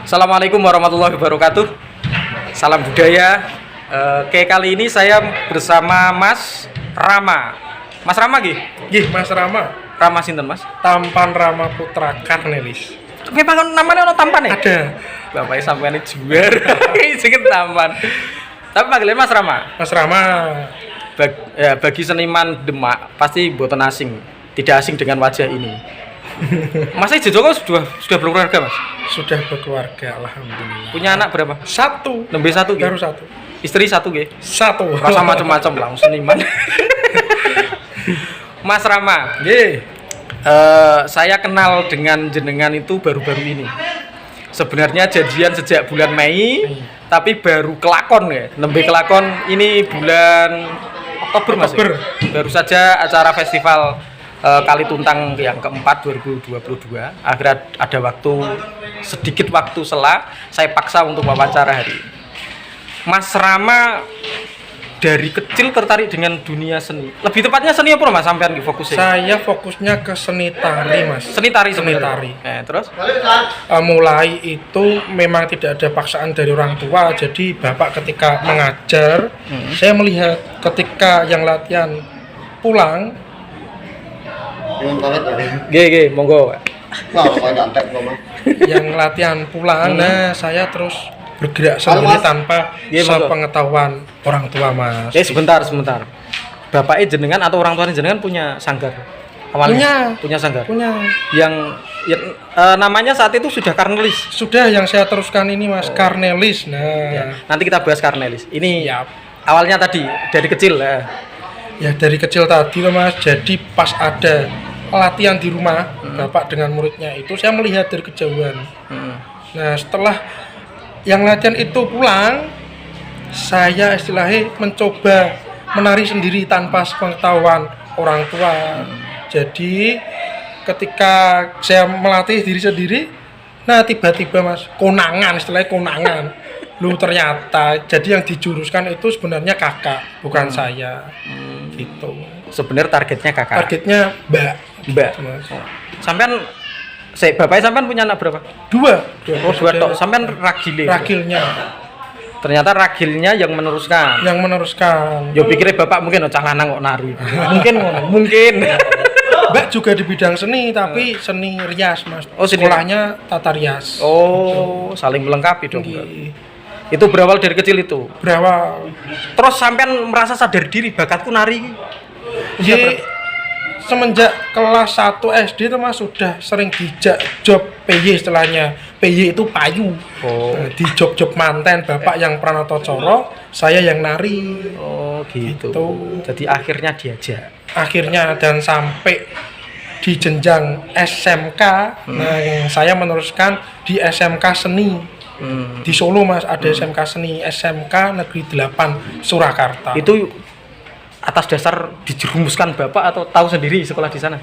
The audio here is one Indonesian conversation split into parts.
Assalamualaikum warahmatullahi wabarakatuh. Salam budaya. Oke, kali ini saya bersama Mas Rama. Mas Rama gih? Gih, Mas Rama. Rama sinten, Mas? Tampan Rama Putra Karnelis. Memang namanya ono tampan ya? Ada. Bapaknya sampean juara. Sedikit tampan. Tapi panggilnya Mas Rama. Mas Rama. Bagi seniman Demak pasti boten asing, tidak asing dengan wajah ini. Mas Joko sudah berkeluarga, Mas? Sudah berkeluarga, alhamdulillah. Punya anak berapa? Satu. Nembe satu, Baru gitu? satu. Istri satu, gitu? Satu. Rasa macam-macam lah, seniman. Mas Rama, saya kenal dengan jenengan itu baru-baru ini. Sebenarnya janjian sejak bulan Mei, tapi baru kelakon ya. Nembe kelakon ini bulan Oktober, Mas. Oktober. Baru saja acara festival Kali Tuntang yang keempat 2022. Akhirnya ada sedikit waktu sela, saya paksa untuk wawancara hari ini. Mas Rama dari kecil tertarik dengan dunia seni. Lebih tepatnya seni apa, Mas, sampean fokusnya? Saya fokusnya ke seni tari, Mas. Seni tari Seni sebenarnya. tari. Terus? Mulai itu memang tidak ada paksaan dari orang tua. Jadi bapak ketika mengajar, saya melihat ketika yang latihan pulang, Monggo. yang latihan pulang, nah saya terus bergerak sendiri tanpa sepengetahuan orang tua, Mas. Sebentar. Bapaknya jenengan atau orang tuanya jenengan punya sanggar? Awalnya punya sanggar. Punya. Yang namanya saat itu sudah Karnelis. Sudah, yang saya teruskan ini, Mas, Karnelis. Nah, Ya, nanti kita bahas Karnelis. Ini Siap. awalnya tadi dari kecil ya. Ya dari kecil tadi loh, Mas. Jadi pas ada latihan di rumah, bapak dengan muridnya itu saya melihat dari kejauhan. Nah, setelah yang latihan itu pulang, saya istilahnya mencoba menari sendiri tanpa sepengetahuan orang tua. Jadi ketika saya melatih diri sendiri, nah tiba-tiba, Mas, konangan, istilahnya konangan. Lu ternyata jadi yang dijuruskan itu sebenarnya kakak, bukan saya. Gitu. Sebenarnya targetnya kakak. Targetnya Mbak. Mas. Sampean bapaknya sampean punya anak berapa? Dua Dua. Sampean ragile. Ragilnya Ternyata ragilnya yang meneruskan. Yo pikirnya bapak mungkin cah lanang kok nari. mungkin. Mbak juga di bidang seni, tapi seni rias, Mas. Sekolahnya tata rias. Saling melengkapi dong. Gitu. Itu berawal dari kecil itu. Berawal. Terus sampean merasa sadar diri bakatku nari. Semenjak kelas 1 SD itu, Mas, sudah sering dijak job PY istilahnya. PY itu payu. Di job-job manten bapak yang Pranoto Coro, saya yang nari. Gitu. Jadi akhirnya diajak. Akhirnya dan sampai di jenjang SMK, nah saya meneruskan di SMK Seni. Di Solo, Mas, ada SMK Seni, SMK Negeri 8 Surakarta. Itu atas dasar dijerumuskan bapak atau tahu sendiri sekolah di sana?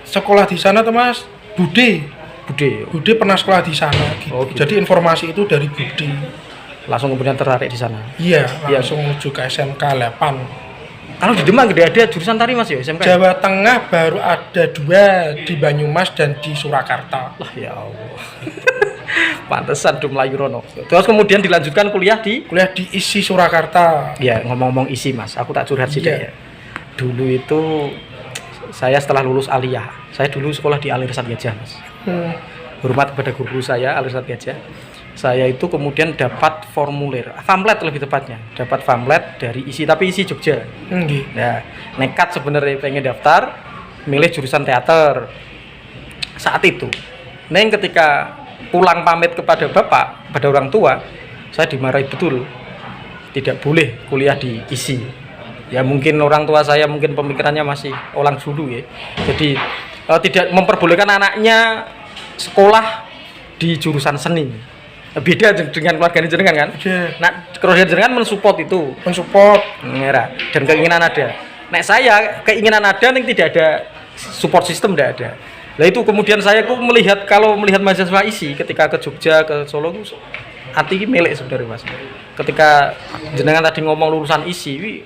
Sekolah di sana tuh, Mas, Bude pernah sekolah di sana gitu. Gitu. Jadi informasi itu dari Bude. Langsung kemudian tertarik di sana. Iya, langsung menuju ke SMK 8. Kalau di Demak gede ada jurusan tari, Mas, ya SMK? Jawa Tengah baru ada 2, di Banyumas dan di Surakarta. Lah ya Allah. Pantesan Dum Melayu Rono. Terus kemudian dilanjutkan kuliah di ISI Surakarta. Ya, ngomong-ngomong isi, Mas, aku tak curhat sih ya. Dulu itu saya setelah lulus aliyah, saya dulu sekolah di Alirsat Gajah, Mas. Hormat kepada guru saya Alirsat Gajah. Saya itu kemudian dapat pamflet lebih tepatnya. Dapat pamflet dari isi, tapi isi Jogja. Ya, nekat sebenarnya pengen daftar, milih jurusan teater. Saat itu, Neng ketika pulang pamit kepada bapak, pada orang tua, saya dimarahi betul. Tidak boleh kuliah di isi. Ya mungkin orang tua saya mungkin pemikirannya masih orang dulu ya. Jadi tidak memperbolehkan anaknya sekolah di jurusan seni. Beda dengan keluarga jenengan kan? Nah, keluarga jenengan mensupport itu. Dan keinginan ada. Nek saya keinginan ada, nek tidak ada support system tidak ada. Nah itu kemudian saya melihat mahasiswa isi ketika ke Jogja, ke Solo, hati milik sebenarnya, Mas. Ketika jenengan tadi ngomong lulusan isi,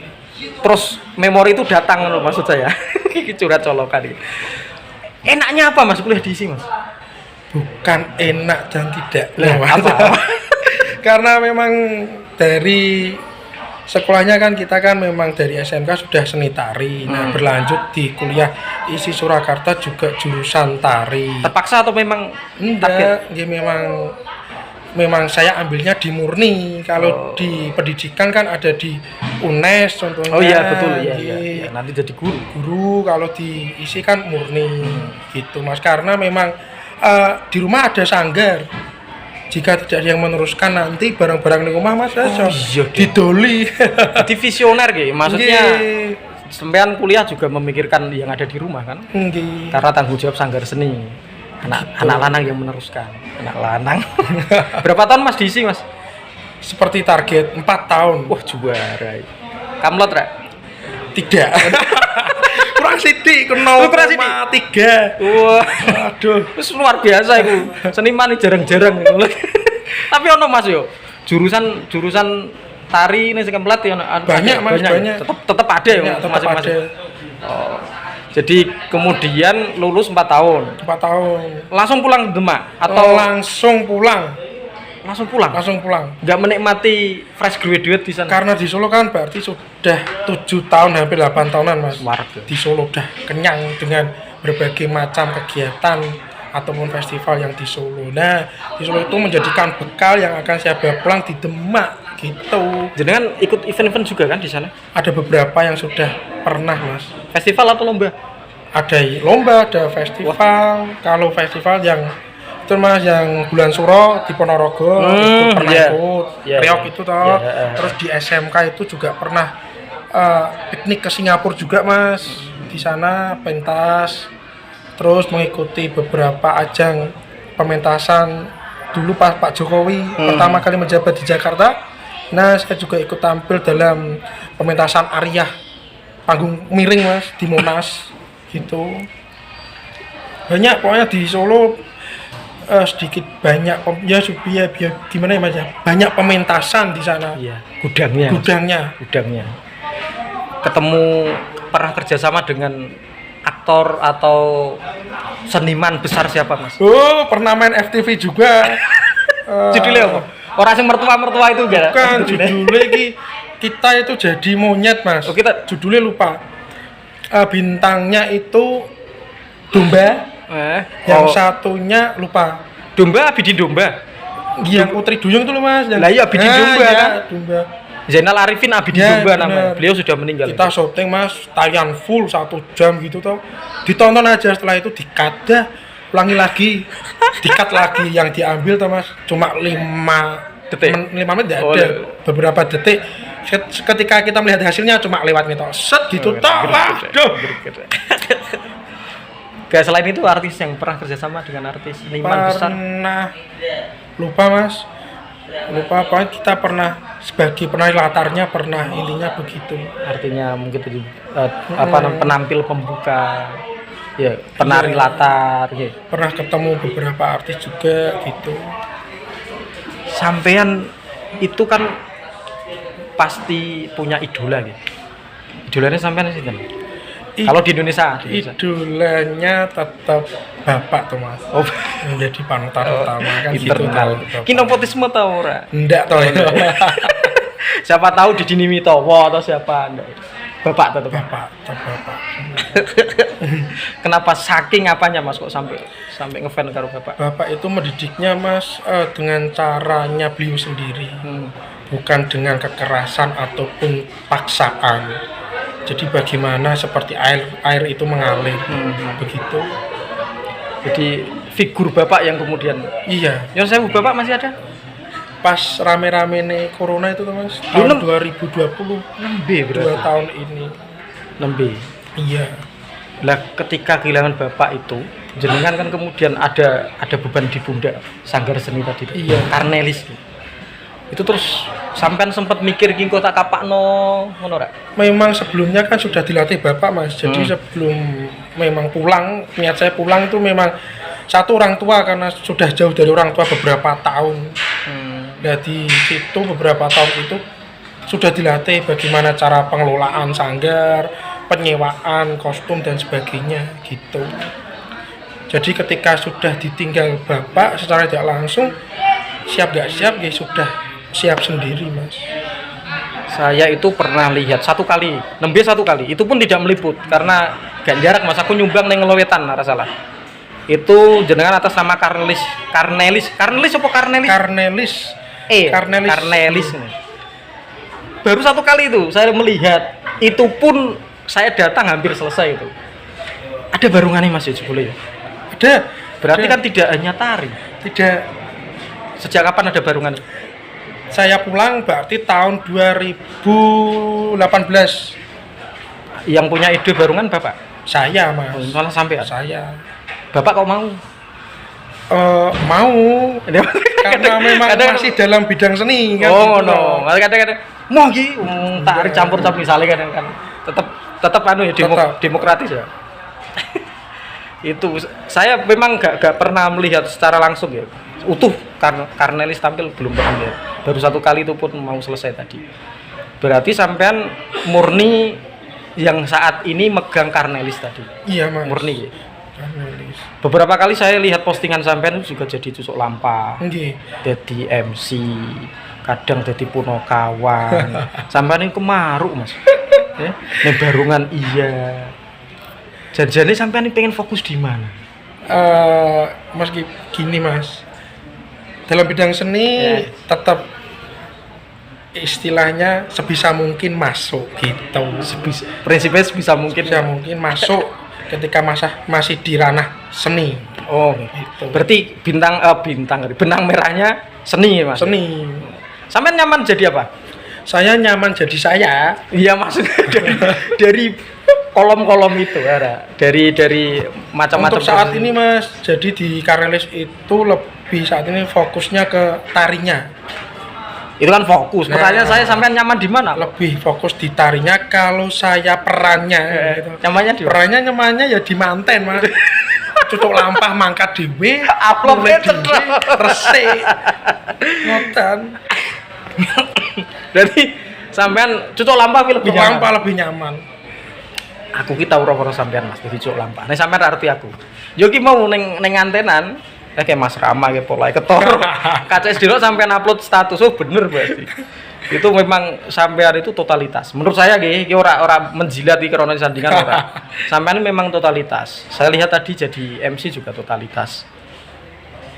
terus memori itu datang loh, maksud saya. Curhat colokan. Enaknya apa, Mas, kuliah di isi, Mas? bukan enak dan tidak Lah, nyaman. apa? Karena memang dari sekolahnya kan kita kan memang dari SMK sudah seni tari. Nah, berlanjut di kuliah ISI Surakarta juga jurusan tari. Terpaksa atau memang Enggak, ya memang saya ambilnya di murni. Kalau di pendidikan kan ada di UNES contohnya. Oh iya betul ya, Di ya. Nanti jadi guru. guru, kalau di isi kan murni gitu Mas. Karena memang di rumah ada sanggar. Jika tidak ada yang meneruskan nanti barang-barang di rumah Mas iya, deh. didoli. Jadi visioner gitu. Maksudnya Nggih. sampean kuliah juga memikirkan yang ada di rumah kan? Nggih. Karena tanggung jawab sanggar seni. Anak lanang yang meneruskan. Anak lanang. Berapa tahun Mas diisi Mas? Seperti target 4 tahun. Wah juara. Kamlot Rek? Tidak. Kurang sidik kena Kurang sidik? 3. Wah, Aduh. terus luar biasa itu. Seniman ini jarang-jarang itu. Tapi ono Mas yo. Jurusan tari ini sing kemplet ya ono. Banyak, Mas, banyak. Tetep ada ya Banyak, tetap masing-masing. ada. Oh. Jadi kemudian lulus 4 tahun. 4 tahun. Langsung pulang ke Demak Atau atau langsung pulang. langsung pulang? Langsung pulang. Nggak menikmati fresh graduate di sana. Karena di Solo kan berarti sudah 7 tahun hampir 8 tahunan Mas. Warga. Di Solo udah kenyang dengan berbagai macam kegiatan ataupun festival yang di Solo. Nah, di Solo itu menjadikan bekal yang akan saya bawa pulang di Demak gitu. Jenengan ikut event-event juga kan di sana? Ada beberapa yang sudah pernah Mas. Festival atau lomba? Ada lomba, ada festival. Kalau festival yang itu Mas yang bulan Suro di Ponorogo itu pernah iya. ikut. Iya, Riok iya. itu toh. Iya, Terus di SMK itu juga pernah piknik ke Singapura juga Mas. Di sana pentas. Terus mengikuti beberapa ajang pementasan dulu pas Pak Jokowi pertama kali menjabat di Jakarta. Nah, saya juga ikut tampil dalam pementasan Ariyah panggung miring Mas di Monas gitu. Banyak pokoknya di Solo sedikit banyak ya gimana ya Mas ya? Banyak pementasan di sana. Iya. Gudangnya. Gudangnya. Ketemu pernah kerjasama dengan aktor atau seniman besar siapa Mas? Oh, pernah main FTV juga. Judulnya apa? Orang yang mertua itu enggak? Bukan, judulnya kita itu jadi monyet Mas. Oh, kita judulnya lupa. Bintangnya itu domba. Yang satunya lupa. Domba Abidin Domba. Yang Putri Duyung itu loh Mas. Lah iya Abidin Domba ya, kan. Domba. Zainal Arifin Abidin Ya, Domba bener. namanya. Beliau sudah meninggal. Kita syuting Mas, tayang full 1 jam gitu toh. Ditonton aja, setelah itu dikata, ulangi lagi, dikat lagi. Yang diambil toh Mas cuma 5 detik. 5 menit tidak Oh, ada. iya. Beberapa detik. Ketika kita melihat hasilnya cuma lewat gitu. Set gitu toh. Waduh. Gak selain itu artis yang pernah kerjasama dengan artis seniman besar. Pernah lupa Mas. Lupa pokoknya kita pernah sebagai penari latarnya pernah intinya begitu. Artinya mungkin tadi penampil pembuka. Ya, penari Iya. latar gitu. Pernah ketemu beberapa artis juga gitu. Sampean itu kan pasti punya idola gitu. Idolanya sampean sih kan? Kalau di Indonesia, Idolanya tetap bapak tuh Mas. Oh, Menjadi panutan utama kan internal. gitu. Bapak. Ki nepotisme tau ora? Enggak toh. Siapa tahu di Dini Mitowo atau siapa? Enggak. Bapak tetap. Bapak, tetap bapak. Kenapa saking apanya Mas kok sampai ngefan karo Bapak? Bapak itu mendidiknya Mas dengan caranya beliau sendiri. Bukan dengan kekerasan ataupun paksaan. Jadi bagaimana seperti air itu mengalir begitu. Jadi figur Bapak yang kemudian Iya, yang saya Bapak masih ada? pas rame-rame nih corona itu tuh Mas, tahun 2020. Nembe 2 berarti. tahun ini. Nembe. Iya. Lah ketika kehilangan Bapak itu, jenengan kan kemudian ada beban di pundak sanggar seni tadi. Iya. Karnelis. Itu terus sampean sempat mikir ki kok tak kapakno ngono ora? Memang sebelumnya kan sudah dilatih Bapak Mas. Jadi sebelum memang pulang, niat saya pulang itu memang satu orang tua karena sudah jauh dari orang tua beberapa tahun. Nah di situ beberapa tahun itu sudah dilatih bagaimana cara pengelolaan sanggar, penyewaan kostum dan sebagainya gitu. Jadi ketika sudah ditinggal bapak secara tidak langsung, siap nggak siap ya sudah siap sendiri mas. Saya itu pernah lihat satu kali, nembe satu kali. Itu pun tidak meliput karena gak jarak mas. Aku nyumbang neng Ngelowetan, nara salah. Itu jenengan atas nama Karnelis apa Karnelis? Karnelis. Baru satu kali itu saya melihat. Itu pun saya datang hampir selesai itu. Ada barungannya mas ya boleh ya? Ada. Berarti ada. kan tidak hanya tari. Tidak. Sejak kapan ada barungan? Saya pulang berarti tahun 2018. Yang punya ide barungan bapak? Saya mas. Malah sampai ya? Saya. Bapak kok mau? Mau. Karena memang masih dalam bidang seni kan. Oh gitu no. Kadang-kadang mau ki tari campur-campur misalnya kan tetap anu ya demokratis ya. Itu saya memang gak pernah melihat secara langsung ya. Utuh Karnelis tampil belum pernah lihat. Baru satu kali itu pun mau selesai tadi. Berarti sampean murni yang saat ini megang Karnelis tadi. Iya mas. Murni ya. Karnelis. Beberapa kali saya lihat postingan sampean juga jadi tusuk lampa. Nggih. Jadi MC, kadang jadi punokawan. Sampean ini kemaruk mas. Ya, nek barungan iya. Jadi sampean ini pengen fokus di mana? Mas gini mas. Dalam bidang seni tetap istilahnya sebisa mungkin masuk gitu. Prinsipnya sebisa mungkin masuk ketika masih di ranah seni. Oh gitu. Berarti benang merahnya seni mas. Seni. Sampean nyaman jadi apa? Saya nyaman jadi saya. Iya maksudnya dari kolom-kolom itu ada dari macam-macam. Untuk saat ini mas, jadi di Karnelis itu lebih saat ini fokusnya ke tarinya. Itu kan fokus. Pertanyaan saya sampean nyaman di mana? Lebih fokus di tarinya. Kalau saya perannya, gitu. Nyamannya ya di manten mas. Cucuk lampah mangkat dhewe, upload resik. Ngoten. Jadi sampean cucuk lampah lebih nyaman. Aku ki tau ora sampean mas jadi cucuk lampah. Nek sampean arti aku. Yo ki mau ning antenan kayak Mas Rama kayak Polai ketor. KCS Dino sampean upload status bener berarti. Itu memang sampean itu totalitas. Menurut saya ki ora menjilat iki karena sandingan ora. Sampean memang totalitas. Saya lihat tadi jadi MC juga totalitas.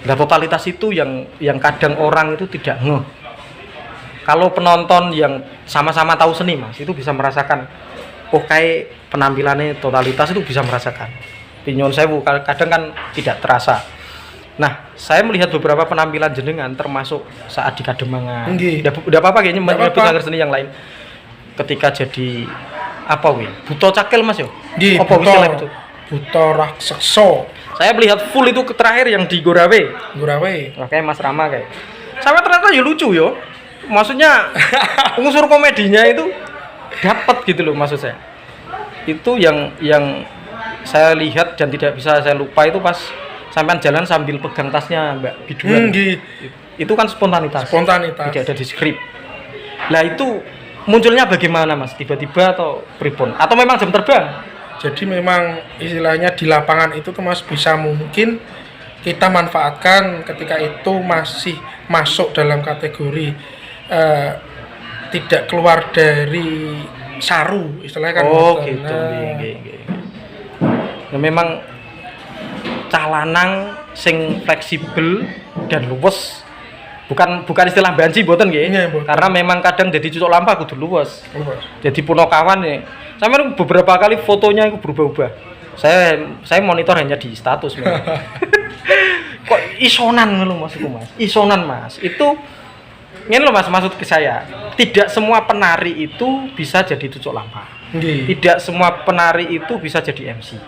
Nah, totalitas itu yang kadang orang itu tidak ngeh. Kalau penonton yang sama-sama tahu seni mas, itu bisa merasakan, oh kayak penampilannya totalitas itu bisa merasakan. Pinyon saya kadang kan tidak terasa. Nah, saya melihat beberapa penampilan jenengan termasuk saat di Kademangan. Udah apa-apa kayaknya menyebut sanggar seni yang lain. Ketika jadi apa wih? Buto Cakil mas yo? Apa istilah itu? Buto Raksasa. Saya melihat full itu terakhir yang di Gorawe. Kayak Mas Rama kayak. Sama ternyata ya lucu yo. Maksudnya unsur komedinya itu dapat gitu loh maksud saya. Itu yang saya lihat dan tidak bisa saya lupa itu pas sampean jalan sambil pegang tasnya Mbak Biduan. Itu kan spontanitas. Tidak ada di skrip. Lah itu munculnya bagaimana mas? Tiba-tiba atau pripun? Atau memang jam terbang? Jadi memang istilahnya di lapangan itu tuh mas bisa mungkin kita manfaatkan ketika itu masih masuk dalam kategori tidak keluar dari saru istilahnya kan. Oh gitu. Nah, memang calanang sing fleksibel dan luwes. Bukan istilah banci mboten nggih. Karena memang kadang jadi cucuk lampah kudu luwes. Jadi punokawan nih. Sampai beberapa kali fotonya itu berubah-ubah. Saya monitor hanya di status. Kok isonan lho maksudku mas? Isonan mas. Itu ini loh mas maksud ke saya. Tidak semua penari itu bisa jadi cucuk lampah. Tidak semua penari itu bisa jadi MC.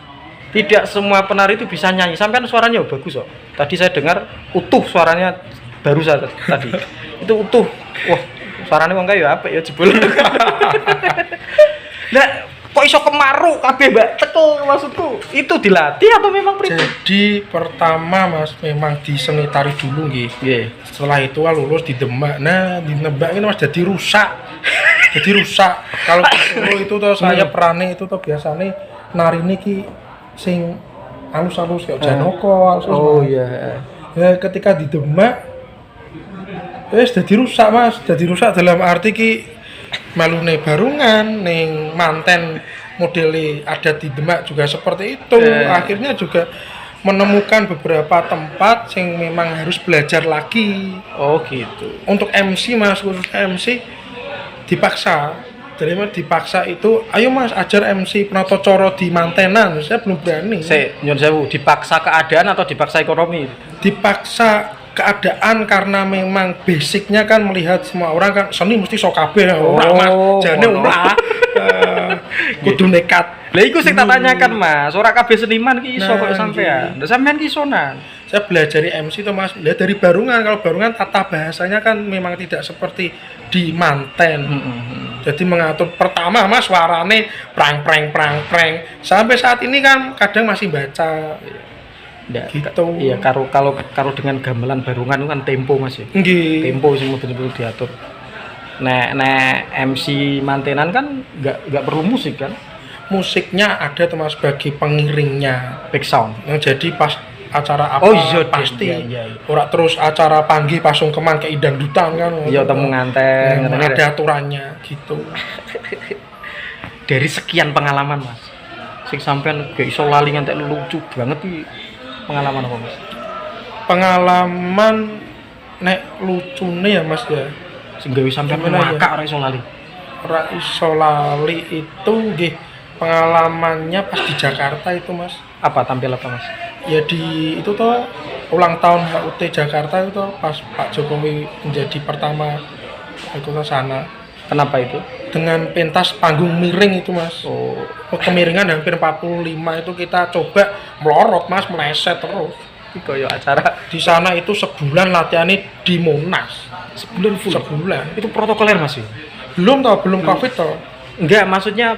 Tidak semua penari itu bisa nyanyi. Sampai suaranya bagus kok. Tadi saya dengar utuh suaranya baru saja tadi. Itu utuh. Wah, suaranya wong kae ya apik ya jebul. Lah, kok iso kemaru kabeh Mbak Tekel maksudku. Itu dilatih atau memang pribadi? Jadi pertama Mas memang di seni tari dulu nggih. Setelah itu lulus di Demak. Nah, di Demak ini Mas jadi rusak. Kalau dulu itu tuh saya perane itu tuh biasanya nari niki sing halus-halus kayak Janoko halus. Oh iya. Ya ketika di Demak wis dadi rusak Mas, dadi rusak dalam arti ki melune barungan ning manten modele adat di Demak juga seperti itu. Akhirnya juga menemukan beberapa tempat yang memang harus belajar lagi. Oh gitu. Untuk MC Mas, khusus MC dipaksa. Jadi Mas dipaksa itu, ayo Mas ajar MC penata cara di mantenan. Saya belum berani. Nyun sewu, dipaksa keadaan atau dipaksa ekonomi? Dipaksa keadaan karena memang basicnya kan melihat semua orang kan seni mesti sok kabeh ora Mas. Jane ora. Kudu nekat. Lah iku sing tak tanyakan Mas, ora kabeh seniman ki iso kok sampean. Lah sampean ki isonan. Saya belajar MC itu Mas, lihat dari barungan. Kalau barungan tata bahasanya kan memang tidak seperti di manten. Jadi mengatur pertama Mas suarane prang. Sampai saat ini kan kadang masih baca. Gitu. Iya, kalau dengan gamelan barungan itu kan tempo Mas ya. Nggih. Tempo sing betul-betul diatur. Nek MC mantenan kan enggak perlu musik kan. Musiknya ada Mas bagi pengiringnya, Back sound. Jadi pas acara apa pasti. Iya. Ora terus acara panggih pasung keman kayak dangdutan kan. Iya, temu nganten. Ada aturannya gitu. Dari sekian pengalaman Mas, sing sampean gak iso lali ngantek lucu banget iki. Pengalaman apa Mas? Pengalaman nek lucune ya Mas ya. Sing gawe sampean ngakak ora iso lali. Ora iso lali itu nggih pengalamannya pas di Jakarta itu Mas. Apa tampil apa Mas? Ya di itu toh ulang tahun HUT Jakarta itu toh pas Pak Jokowi menjadi pertama ke sana. Kenapa itu? Dengan pentas panggung miring itu Mas. Oh, kemiringan hampir 45 itu kita coba melorot Mas, meleset terus. koyo acara Di sana itu sebulan latihannya di Monas. sebulan full. Sebulan. Itu protokoler Mas ya? Belum Covid toh. Enggak, maksudnya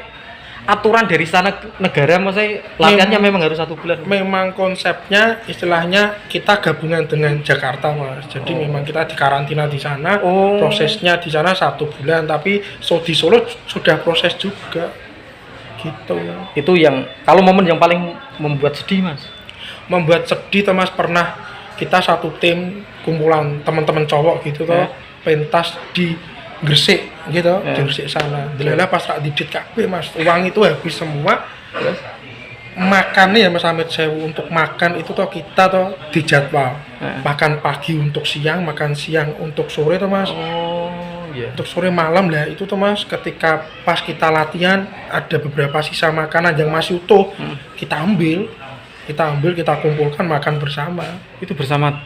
aturan dari sana negara maksudnya latihannya memang harus 1 bulan. Memang konsepnya istilahnya kita gabungan dengan Jakarta Mas. Jadi memang kita dikarantina di sana. Prosesnya di sana 1 bulan, tapi di Solo sudah proses juga. Gitu. Itu yang kalau momen yang paling membuat sedih Mas. Membuat sedih toh Mas, pernah kita satu tim kumpulan teman-teman cowok gitu toh pentas di Gresik gitu, di Gresik sana. Delala pas tak didit kabeh Mas, uang itu habis semua. Makannya ya Mas Hamid Sewu, untuk makan itu toh kita toh dijadwal. Makan pagi untuk siang, makan siang untuk sore toh Mas. Untuk sore malam lah itu tuh Mas, ketika pas kita latihan ada beberapa sisa makanan yang masih utuh, kita ambil, kita kumpulkan makan bersama. Itu bersama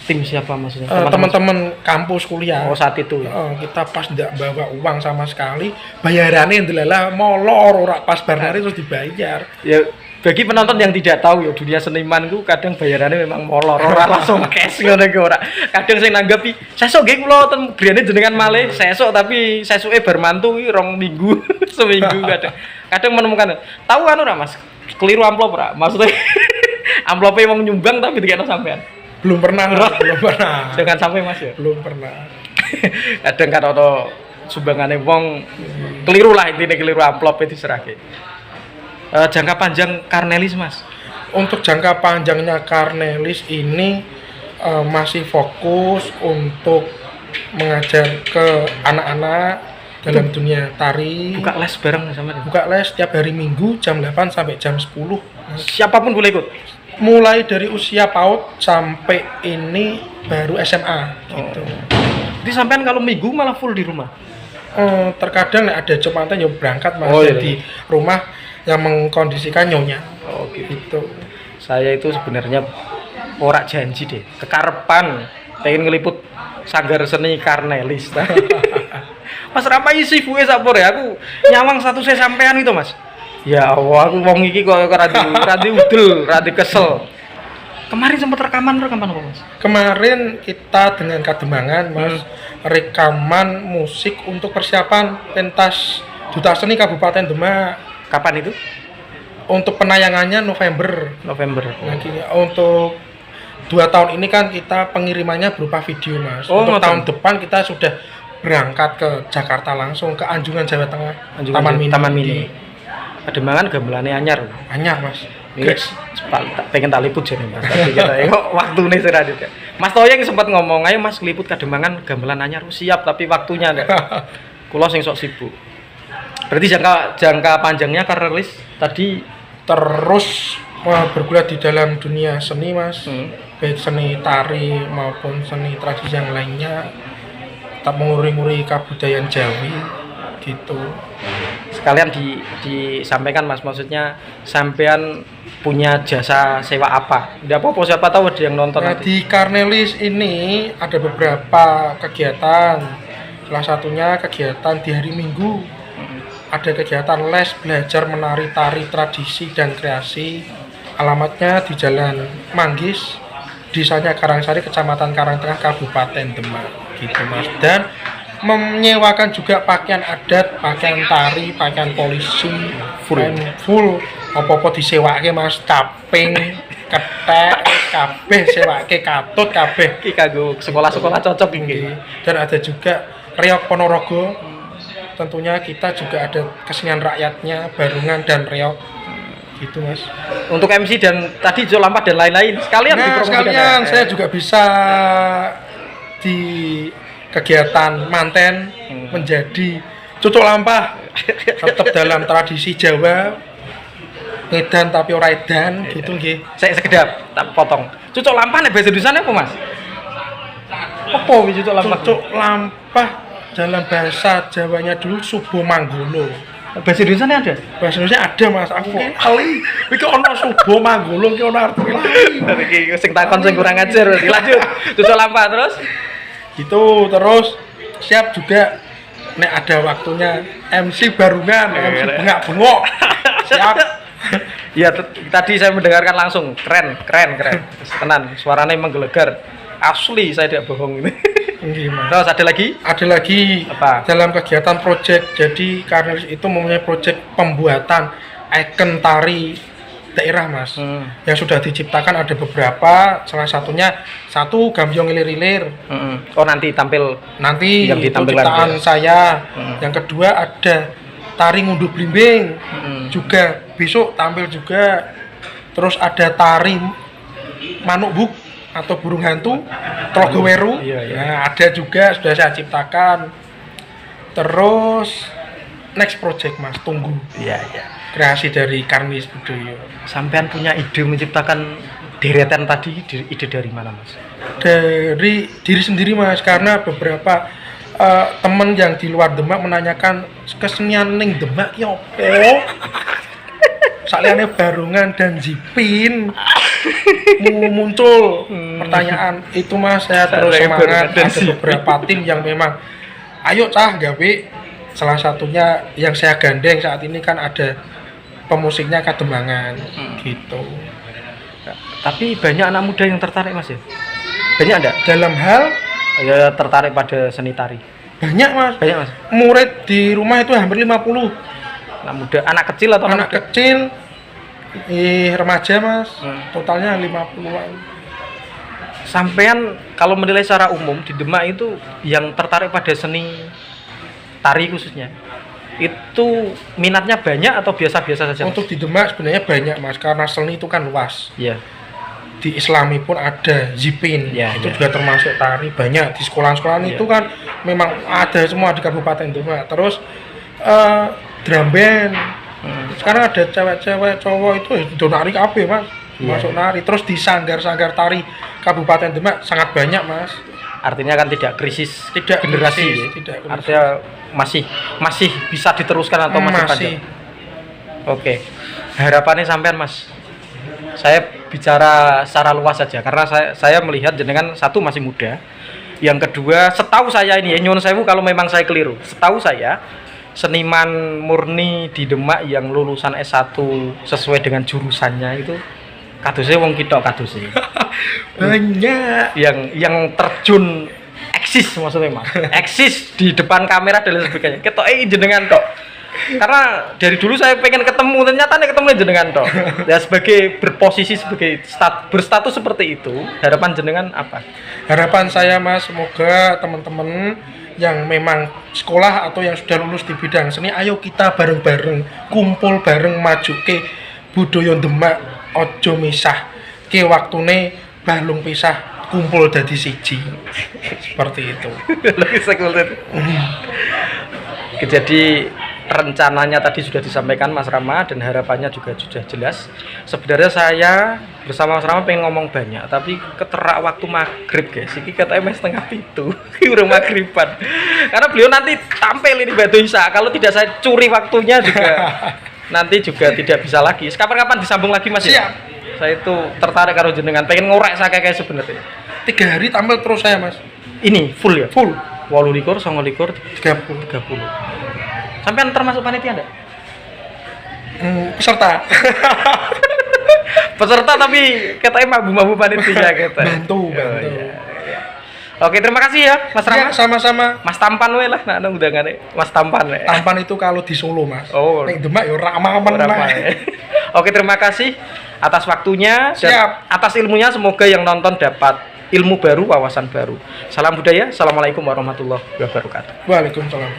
tim siapa maksudnya? Teman-teman kampus kuliah. Oh, saat itu. Kita pas tidak bawa uang sama sekali, bayarannya adalah molor, ora pas barnari terus dibayar. Ya bagi penonton yang tidak tahu ya, dunia seniman ku kadang bayarannya memang molor, ora langsung cash ngono iki ora. Kadang sing nanggapi, "Sesuk nggih kula ten grene jenengan malih sesuk, tapi sesuke bar mantu iki 2 minggu, seminggu kadang." Kadang menemukan, tahu kan ora Mas? Keliru amplop ora? Maksudnya amplope wong nyumbang tapi dikene sampean. Belum pernah. Jangan sampai Mas ya. Belum pernah. Kadang kan ono sumbangane wong keliru lah, intine keliru amplop diserahke. Jangka panjang Karnelis Mas. Untuk jangka panjangnya Karnelis ini masih fokus untuk mengajar ke anak-anak dalam dunia tari. Buka les bareng sama dia. Buka les setiap hari Minggu jam 8 sampai jam 10. Siapapun boleh ikut. Mulai dari usia PAUD sampai ini baru SMA gitu. Jadi sampean kalau Minggu malah full di rumah. Terkadang ada Jumatan yang berangkat Mas, di rumah yang mengkondisikan nyonya. Gitu. Saya itu sebenarnya ora janji deh, kekarepan pengen ngeliput Sanggar Seni Karnelis. Mas Rapa isi buke sapur ya, aku nyawang statusnya sampean itu Mas. Ya Allah, aku wong iki kok radi udel, radi kesel. Kemarin sempat rekaman apa Mas? Kemarin kita dengan Kademangan Mas, rekaman musik untuk persiapan pentas Duta Seni Kabupaten Demak. Kapan itu? Untuk penayangannya November. Nah, untuk 2 tahun ini kan kita pengirimannya berupa video Mas. Untuk tahun depan kita sudah berangkat ke Jakarta langsung ke Anjungan Jawa Tengah. Taman Mini. Kademangan gamelane anyar Mas. Ini tak pengen tak liput jadi Mas. Tapi kita kok waktune sira juga. Mas Toyeng sempat ngomong, "Ayo Mas liput Kademangan gamelan anyar." Siap tapi waktunya ndak. Kula sing sok sibuk. Berarti jangka panjangnya karir rilis tadi Terus bergulat di dalam dunia seni Mas, baik seni tari maupun seni tradisi yang lainnya, tetap menguri-nguri kebudayaan Jawi gitu. sekalian disampaikan Mas, maksudnya sampean punya jasa sewa apa? Tidak apa-apa, siapa tahu ada yang nonton. Nah, di Karnelis ini ada beberapa kegiatan. Salah satunya kegiatan di hari Minggu. Ada kegiatan les belajar menari tari tradisi dan kreasi. Alamatnya di Jalan Manggis, Desanya Karangsari, Kecamatan Karangtengah, Kabupaten Demak. Gitu Mas. Dan menyewakan juga pakaian adat, pakaian tari, pakaian polisi, full apa-apa disewake Mas, caping, ketek, kabeh sewake, katut kabeh. Iki kanggo sekolah-sekolah cocok iki. Dan ada juga reok Ponorogo. Tentunya kita juga ada kesenian rakyatnya, barungan dan reok. Gitu Mas. Untuk MC dan tadi Jo Lampat dan lain-lain sekalian dipromosikan. Sekalian saya juga bisa di kegiatan manten menjadi cucuk lampah, tetap dalam tradisi Jawa, edan tapi ora edan gitu nggih. Saya sekedap tak potong. Cucuk lampah nek bahasa Indonesia apa Mas? Apa wis cucuk lampah? Cucuk lampah dalam bahasa Jawanya dulu Subo Manggolo. Bahasa Indonesia ada? Bahasa Indonesia ada Mas, aku kali iki ono Subo Manggolo iki ono artine lali. Iki sing takon sing kurang ajar berarti. Lanjut. Cucuk lampah terus Gitu terus siap juga nek ada waktunya MC barungan, MC bengak-bengok. Siap. Ya tadi saya mendengarkan langsung keren. Tenan, suaranya menggelegar. Asli saya tidak bohong ini. Terus ada lagi? Ada lagi apa? Dalam kegiatan project. Jadi Karnelis itu mempunyai project pembuatan ikon tari daerah Mas. Yang sudah diciptakan ada beberapa, salah satunya satu Gambyong Ilir-Ilir. Oh nanti tampil yang ditampilkan ciptaan saya. Yang kedua ada tari ngunduh blimbing. Juga besok tampil juga. Terus ada tari manuk buk atau burung hantu Trogoweru. Nah, ada juga sudah saya ciptakan. Terus next project Mas, tunggu. Iya. Kreasi dari Karnelis Budoyo. Sampean punya ide menciptakan deretan tadi, ide dari mana Mas? Dari diri sendiri Mas, karena beberapa teman yang di luar Demak menanyakan kesenian ning Demak ki opo? Sakliane barungan dan jipin muncul pertanyaan itu Mas, saya terus semangat. Ada beberapa tim yang memang ayo cah gawe. Salah satunya yang saya gandeng saat ini kan ada pemusiknya Kademangan gitu. Tapi banyak anak muda yang tertarik Mas ya? Banyak enggak? Dalam hal ya tertarik pada seni tari. Banyak Mas. Murid di rumah itu hampir 50. Anak muda, anak kecil atau anak kecil? Remaja Mas. Totalnya 50-an. Sampean kalau menilai secara umum di Demak itu yang tertarik pada seni tari khususnya itu minatnya banyak atau biasa-biasa saja? Untuk di Demak sebenarnya banyak Mas, karena seni itu kan luas. Iya. Di Islami pun ada zipin, itu juga termasuk tari, banyak di sekolah-sekolah itu kan memang ada semua di Kabupaten Demak. Terus drum band, sekarang ada cewek-cewek cowok itu nari kabeh Mas, masuk nari. Terus di sanggar-sanggar tari Kabupaten Demak sangat banyak Mas. Artinya kan tidak krisis generasi, artinya masih bisa diteruskan atau masih panjang. Oke. Harapannya sampean Mas. Saya bicara secara luas saja karena saya melihat jenengan satu masih muda. Yang kedua, setahu saya ini nyuwun sewu kalau memang saya keliru. Setahu saya seniman murni di Demak yang lulusan S1 sesuai dengan jurusannya itu kadusnya wong kita kadusnya banyak yang terjun eksis maksudnya Mas. Eksis di depan kamera dan lain sebagainya. Ketok jenengan tok. Karena dari dulu saya pengen ketemu, ternyata ketemu jenengan tok. Ya sebagai berposisi sebagai berstatus seperti itu, harapan jenengan apa? Harapan saya Mas, semoga teman-teman yang memang sekolah atau yang sudah lulus di bidang seni, ayo kita bareng-bareng kumpul bareng maju ke budaya Demak ojo misah ke waktune balung pisah kumpul dadi siji. Seperti itu. Lebih sekuler. Jadi rencananya tadi sudah disampaikan Mas Rama dan harapannya juga sudah jelas. Sebenarnya saya bersama Mas Rama pengen ngomong banyak, tapi keterak waktu maghrib guys. Ini katanya setengah itu, urung maghriban. Karena beliau nanti tampil ini Batu Isa. Kalau tidak saya curi waktunya juga nanti juga tidak bisa lagi. Kapan-kapan disambung lagi Mas. Siap. Ya? Saya itu tertarik karo jenengan, pengen ngorek saya kayak sebenarnya. 3 hari tampil terus saya Mas. Ini full ya? Full 28, 29, 30. 30. Sampai termasuk panitia enggak? Peserta. Peserta tapi katanya mabu-mabu panitia kita. Bantu. Iya. Oke, terima kasih ya Mas Ya, Rama. sama-sama. Mas Tampan we lah nak undangannya. Mas Tampan. Tampan itu kalau di Solo Mas. Oh. Nek Demak ya Rama. Oke, terima kasih atas waktunya dan Siap. atas ilmunya. Semoga yang nonton dapat ilmu baru, wawasan baru. Salam budaya. Assalamualaikum warahmatullahi wabarakatuh. Waalaikumsalam.